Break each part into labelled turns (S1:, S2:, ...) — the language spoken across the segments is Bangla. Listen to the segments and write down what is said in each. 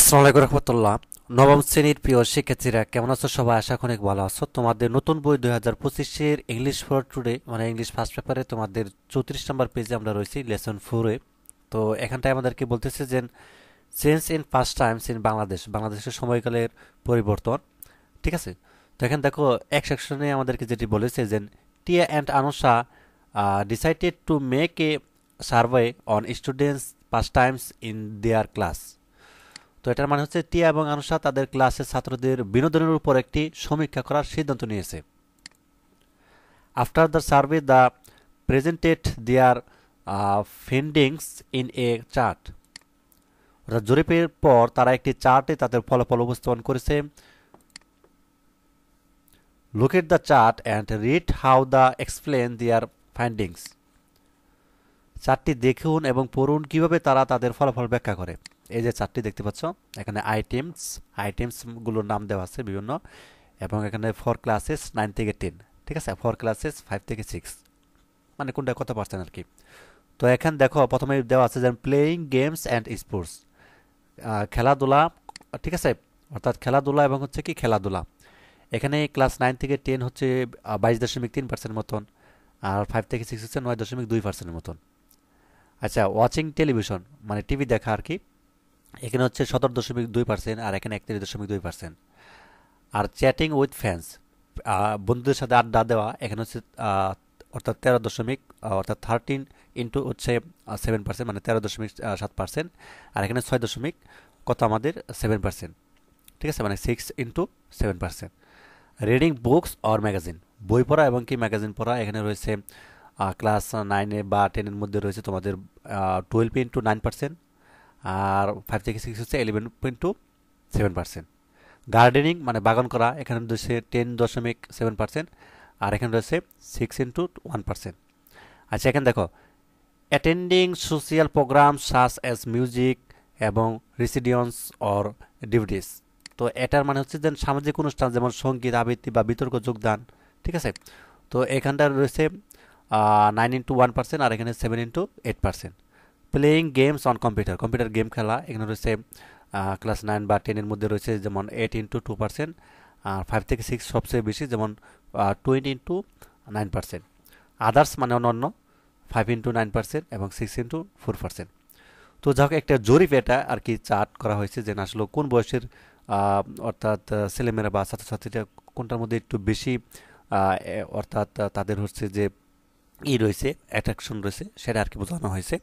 S1: আসসালামু আলাইকুম রহমতুল্লাহ। নবম শ্রেণীর প্রিয় শিক্ষার্থীরা কেমন আছো? সবাই আশা অনেক ভালো আছো। তোমাদের নতুন বই 2025-এর ইংলিশ ফর টুডে মানে ইংলিশ ফার্স্ট পেপারে তোমাদের 34 নম্বর পেজে আমরা রয়েছি লেসন 4-এ। তো এখানটায় আমাদেরকে বলতেছে যে change in first Times in বাংলাদেশের সময়কালের পরিবর্তন। ঠিক আছে, তো এখানে দেখো এক সেকশনে আমাদেরকে যেটি বলেছে যে টিয়া and Anusha decided to make a survey on students past Times in their class. তো এটার মানে হচ্ছে টিয়া এবং আনুষা তাদের ক্লাসের ছাত্রদের বিনোদনের উপর একটি সমীক্ষা করার সিদ্ধান্ত নিয়েছে। After the survey the presented their findings in a chart. অর্থাৎ জরিপের পর তারা একটি চার্টে তাদের ফলাফল উপস্থাপন করেছে। Look at the chart and read how the explain their findings. চার্টটি দেখুন এবং পড়ুন কিভাবে তারা তাদের ফলাফল ব্যাখ্যা করে। এই যে চার্টটি দেখতে পাচ্ছ, এখানে আইটেমসগুলোর নাম দেওয়া আছে বিভিন্ন, এবং এখানে ফর ক্লাসেস 9 থেকে 10, ঠিক আছে, ফর ক্লাসেস 5 থেকে 6, মানে কোনটা কত পার্সেন্ট আর কি। তো এখানে দেখো প্রথমে দেওয়া আছে যে প্লেয়িং গেমস অ্যান্ড স্পোর্টস, খেলাধুলা, ঠিক আছে, অর্থাৎ খেলাধুলা এবং হচ্ছে কি খেলাধুলা। এখানে ক্লাস 9 থেকে 10 হচ্ছে 22.3% মতন, আর 5 থেকে 6 হচ্ছে 9.2% মতন। আচ্ছা, ওয়াচিং টেলিভিশন মানে টিভি দেখা আর কি, এখানে হচ্ছে 17.2%, আর এখানে 31.2%। আর চ্যাটিং উইথ ফ্যান্স, বন্ধুদের সাথে আড্ডা দেওয়া, এখানে হচ্ছে অর্থাৎ 13 ইন্টু হচ্ছে 7%, মানে 13.7%। আর এখানে 6 দশমিক কত আমাদের 7%, ঠিক আছে, মানে 6 into 7%। Reading books or magazine, বই পড়া এবং কি ম্যাগাজিন পড়া, এখানে রয়েছে ক্লাস 9 বা 10-এর মধ্যে রয়েছে তোমাদের 12 ইন্টু 9%, আর 5 থেকে 6 হচ্ছে 11.7%। গার্ডেনিং মানে বাগান করা, এখানে রয়েছে 10.7%, আর এখানে রয়েছে 6 ইন্টু 1%। আচ্ছা, এখানে দেখো attending social programme such as music এবং রেসিডিয়ন্স অর ডিভিডিস। তো এটার মানে হচ্ছে যে সামাজিক অনুষ্ঠান যেমন সঙ্গীত, আবৃত্তি বা বিতর্ক যোগদান, ঠিক আছে। তো এখানটা রয়েছে 9 ইন্টু 1%, আর এখানে 7 into 8%। Playing games on computer game খেলা, এখানে রয়েছে ক্লাস 9 বা 10-এর মধ্যে রয়েছে যেমন 8 ইন্টু 2%, আর 5 থেকে 6 সবচেয়ে বেশি যেমন 20 ইন্টু 9%। আদার্স মানে অন্যান্য 5 ইন্টু 9% এবং 6 ইন্টু 4%। তো যাই হোক, একটা জরিপ এটা আর কি চার্ট করা হয়েছে যে আসলে কোন বয়সের অর্থাৎ ছেলেমেয়েরা বা ছাত্রছাত্রীরা কোনটার মধ্যে একটু বেশি অর্থাৎ তাদের হচ্ছে যে রয়েছে, অ্যাট্রাকশন রয়েছে, সেটা আর কি বোঝানো হয়েছে।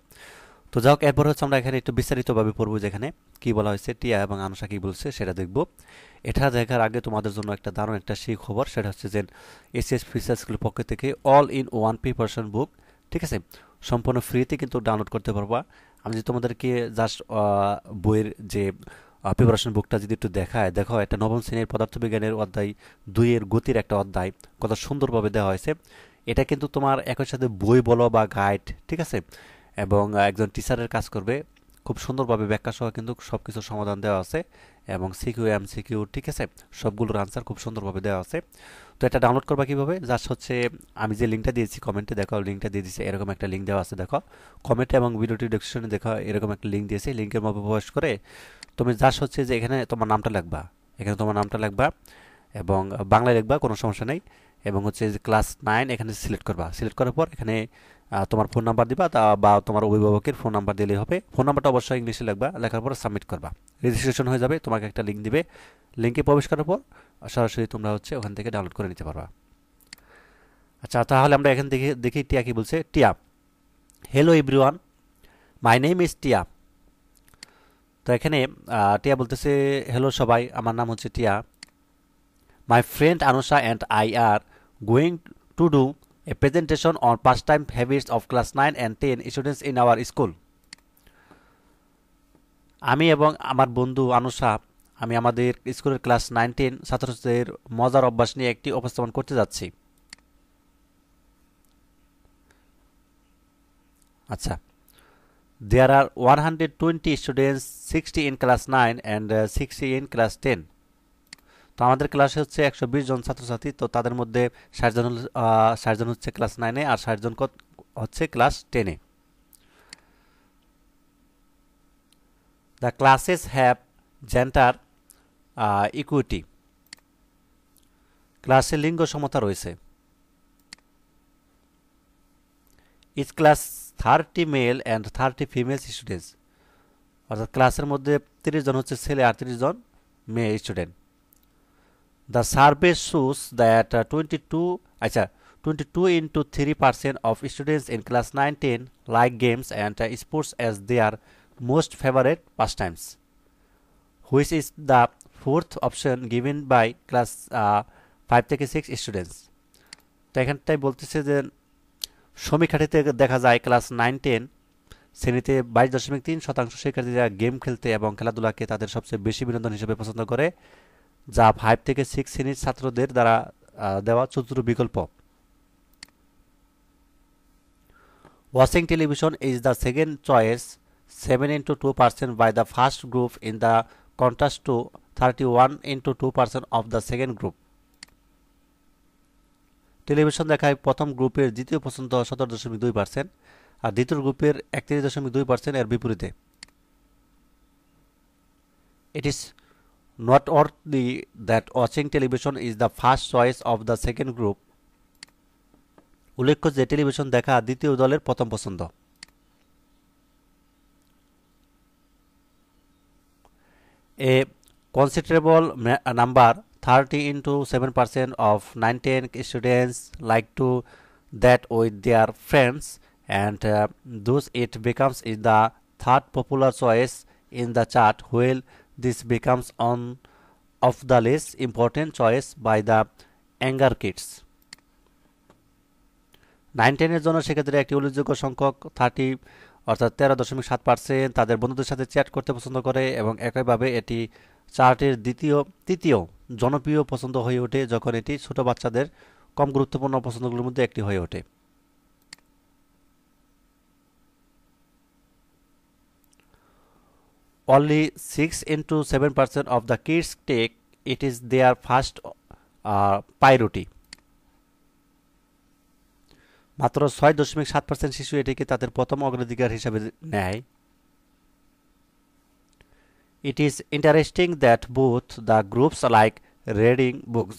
S1: তো যাই হোক, এরপর হচ্ছে আমরা এখানে একটু বিস্তারিতভাবে পড়বো, যেখানে কি বলা হয়েছে, টিয়া এবং আনুষা কি বলছে সেটা দেখব। এটা দেখার আগে তোমাদের জন্য একটা দারুণ একটা খবর, সেটা হচ্ছে যে এসএস ফিচার স্কুলের পক্ষ থেকে অল ইন ওয়ান প্রিপারেশন বুক, ঠিক আছে, সম্পূর্ণ ফ্রিতে কিন্তু ডাউনলোড করতে পারবা। আমি যদি তোমাদেরকে জাস্ট বইয়ের যে প্রিপারেশন বুকটা যদি একটু দেখো, এটা নবম শ্রেণীর পদার্থবিজ্ঞানের অধ্যায় 2-এর গতির একটা অধ্যায়, কত সুন্দরভাবে দেওয়া হয়েছে। এটা কিন্তু তোমার একই সাথে বই বলো বা গাইড, ঠিক আছে, এবং একজন টিচারের কাজ করবে, খুব সুন্দরভাবে ব্যাখ্যা সহ কিন্তু সব কিছুর সমাধান দেওয়া আছে, এবং সিকিউ এমসিকিউ, ঠিক আছে, সবগুলোর আনসার খুব সুন্দরভাবে দেওয়া আছে। তো এটা ডাউনলোড করবা কিভাবে? জাস্ট হচ্ছে আমি যে লিঙ্কটা দিয়েছি কমেন্টে, দেখো লিঙ্কটা দিয়ে দিয়েছি, এরকম একটা লিঙ্ক দেওয়া আছে, দেখো কমেন্টে এবং ভিডিওটি ডেসক্রিপশনে দেখো এরকম একটা লিঙ্ক দিয়েছি। লিঙ্কের মধ্যে প্রবেশ করে তুমি জাস্ট হচ্ছে যে এখানে তোমার নামটা লিখবা, এখানে তোমার নামটা লিখবা এবং বাংলায় লিখবা, কোনো সমস্যা নেই। এবং হচ্ছে যে ক্লাস 9 এখানে সিলেক্ট করবা, সিলেক্ট করার পর এখানে তোমার ফোন নাম্বার দিবা, বা তোমার অভিভাবকের ফোন নাম্বার দিলেই হবে। ফোন নাম্বারটা অবশ্যই ইংলিশে লিখবা, লেখার পর সাবমিট করবা, রেজিস্ট্রেশন হয়ে যাবে। তোমাকে একটা লিঙ্ক দিবে, লিঙ্কে প্রবেশ করার পর সরাসরি তোমরা হচ্ছে ওখান থেকে ডাউনলোড করে নিতে পারবা। আচ্ছা, তাহলে আমরা এখান থেকে দেখি টিয়া কি বলছে। টিয়া, hello everyone, my name is টিয়া। তো এখানে টিয়া বলতেছে, হ্যালো সবাই, আমার নাম হচ্ছে টিয়া। My friend Anusha and I are going to do a presentation on pastime habits of class 9 and 10 students in our school. আমি এবং আমার বন্ধু আনুষা, আমি আমাদের স্কুলের ক্লাস 9-10 ছাত্রছাত্রীদের মজার অভ্যাস নিয়ে একটি উপস্থাপন করতে যাচ্ছি। আচ্ছা, there are 120 students, 60 in class 9 and 60 in class 10. তো আমাদের ক্লাসে হচ্ছে 120 জন ছাত্রছাত্রী, তো তাদের মধ্যে 60 জন হচ্ছে ক্লাস 9-এ আর 60 জন হচ্ছে ক্লাস 10-এ। The classes have gender equity, ক্লাসে লিঙ্গ সমতা রয়েছে। Each class 30 male and 30 female students, অর্থাৎ ক্লাসের মধ্যে 30 জন হচ্ছে ছেলে আর 30 জন মেয়ে student. The survey shows that 22 into 3% of students in class 9-10 like games and sports as their most favorite pastimes, which is the fourth option given by class 5 থেকে 6 স্টুডেন্টস। তো এখানটাই বলতেছে যে সমীক্ষাটিতে দেখা যায় ক্লাস 9-10 শ্রেণীতে 22.3% শিক্ষার্থীরা গেম খেলতে এবং খেলাধুলাকে তাদের সবচেয়ে বেশি বিনোদন হিসেবে পছন্দ করে, যা 5 থেকে 6 শ্রেণীর ছাত্রদের দ্বারা দেওয়া চতুর্থ বিকল্প। Watching television is the second choice, 7 into 2% by the first group in the contrast to 31 into 2% of the second group. Television দেখায় প্রথম গ্রুপের দ্বিতীয় পছন্দ 17.2% আর দ্বিতীয় গ্রুপের 31.2% এর বিপরীতে। It is noteworthy that watching television is the first choice of the second group. উল্লেখ্য যে টেলিভিশন দেখা দ্বিতীয় দলের প্রথম পছন্দ। A considerable number, 30 into 7% of 9-10 students like to that with their friends, and thus it becomes the third popular choice in the chart, while this becomes one of the less important choice by the younger kids. 9-10 এর জন্য শিক্ষার্থীরা একটি উল্লেখযোগ্য সংখ্যক 30 অর্থাৎ 13.7% তাদের বন্ধুদের সাথে চ্যাট করতে পছন্দ করে এবং একইভাবে এটি চার্টের তৃতীয় জনপ্রিয় পছন্দ হয়ে ওঠে যখন এটি ছোট বাচ্চাদের কম গুরুত্বপূর্ণ পছন্দগুলোর মধ্যে একটি হয়ে ওঠে। Only 6 into 7% of the kids take it is their first priority. মাত্র 6.7% শিশু এটিকে তাদের প্রথম অগ্রাধিকার হিসাবে নেয়। It is interesting that both the groups like reading books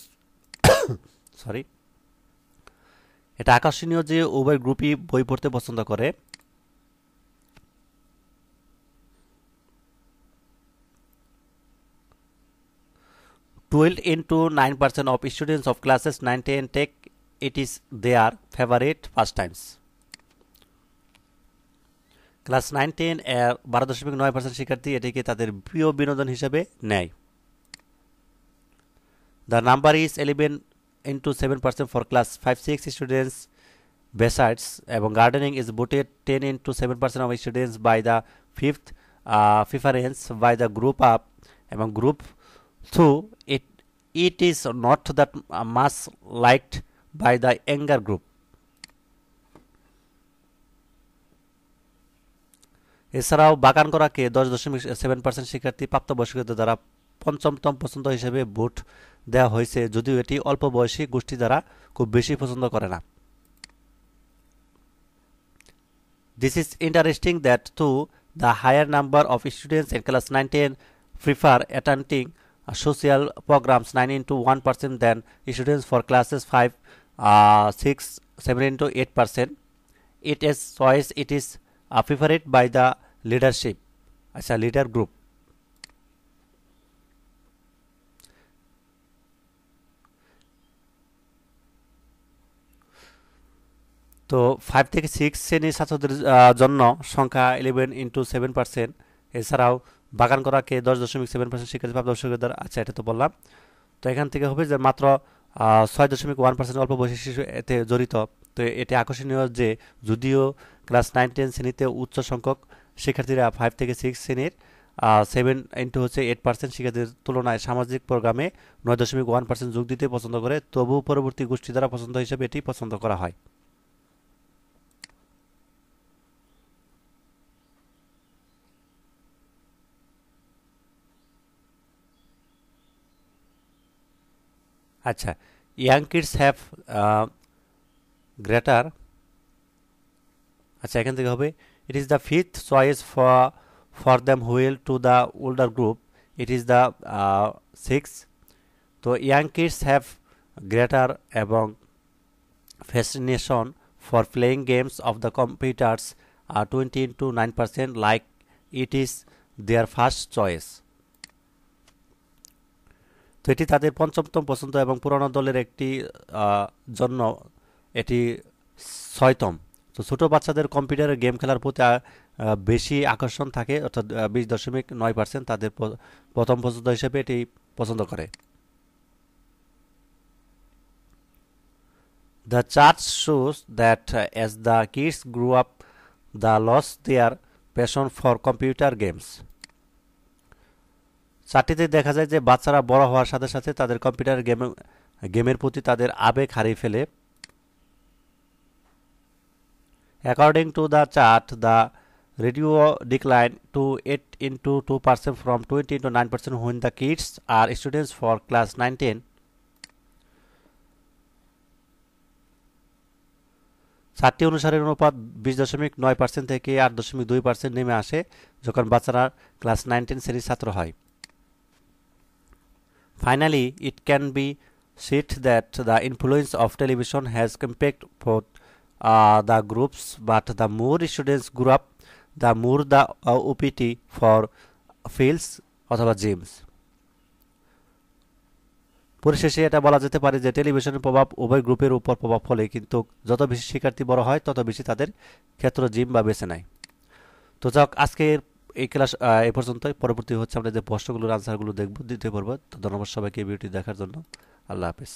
S1: এটা আকর্ষণীয় যে উভয় গ্রুপই বই পড়তে পছন্দ করে। Twelve into 9% of students of classes 9-10 take it is their favorite pastimes. Class 9-10 এর 12.9% শিক্ষার্থী এটিকে তাদের প্রিয় বিনোদন হিসেবে নেয়। The number is 11 into 7% for class 5-6 students. Besides, এবং gardening is voted 10 into 7% of students by the fifth preference by the group up এবং group 2. It is not that much liked by the younger group. এছাড়াও বাগান করাকে 10.7% শিক্ষার্থী প্রাপ্তবয়স্কদের দ্বারা পঞ্চমতম পছন্দ হিসেবে ভোট দেওয়া হয়েছে, যদিও এটি অল্প বয়সী গোষ্ঠী দ্বারা খুব বেশি পছন্দ করে না। This is interesting that too the higher number of students in class 9-10 prefer attending social programs 9 into 1% than students for classes 5-6 7 into 8%. It is choice it is preferred by the leadership আচ্ছা leader group. তো 5 থেকে 6 শ্রেণীর ছাত্রদের জন্য সংখ্যা 11 into 7%। এছাড়াও বাগান করাকে 10.7% শিক্ষার্থী প্রাপ্তবয়স্কদের দ্বারা আচ্ছা এটা তো বললাম। তো এখান থেকে হবে যে মাত্র 6.1% অল্প বয়সী শিশু এতে জড়িত। তো এটি আকর্ষণীয় যে যদিও ক্লাস 9-10 শ্রেণীতে উচ্চ সংখ্যক শিক্ষার্থীরা 5 থেকে 6 শ্রেণীর 7 into 8% শিক্ষার্থীদের তুলনায় সামাজিক প্রোগ্রামে 9.1% যোগ দিতে পছন্দ করে, তবু পরবর্তী গোষ্ঠী দ্বারা পছন্দ হিসেবে এটি পছন্দ করা হয়। আচ্ছা ইয়াং কিডস হ্যাভ গ্রেটার আচ্ছা এখান থেকে হবে it is the fifth choice for them wheel to the older group it is the 6. তো young kids have greater এবং fascination for playing games of the computers 20 to 9% like it is their first choice. তো এটি তাদের পঞ্চমতম পছন্দ এবং পুরনো দলের একটি জন্য এটি 6তম। তো ছোট বাচ্চাদের কম্পিউটারে গেম খেলার প্রতি বেশি আকর্ষণ থাকে, অর্থাৎ 20.9% তাদের প্রথম পছন্দ হিসেবে এটি পছন্দ করে। The chart shows that as the kids grew up, they lost their passion for computer games. চারটিতে দেখা যায় যে বাচ্চারা বড় হওয়ার সাথে সাথে তাদের কম্পিউটার গেমের প্রতি তাদের আবেগ হারিয়ে ফেলে। According to the chart, the ratio declined to 8 into 2% from 20 to 9% when the kids are students for class 9-10. চারটি অনুসারের অনুপাত 20.9% থেকে 8.2% নেমে আসে যখন বাচ্চারা ক্লাস 9-10 শ্রেণীর ছাত্র হয়। Finally, it can be said that the influence of television has impacted both the groups, but the more students grew up, the more the OPT for fields অথবা জিমস। পরিশেষে এটা বলা যেতে পারে যে টেলিভিশনের প্রভাব উভয় গ্রুপের উপর প্রভাব ফেলে, কিন্তু যত বেশি শিক্ষার্থী বড় হয় তত বেশি তাদের ক্ষেত্র জিম বা বেছে নেয়। তো যাক, আজকের এই ক্লাস এই পর্যন্তই। পরবর্তী হচ্ছে আমরা যে প্রশ্নগুলোর আনসারগুলো দেখব দ্বিতীয় পর্ব। তো ধন্যবাদ সবাইকে এই ভিডিওটি দেখার জন্য। আল্লাহ হাফেজ।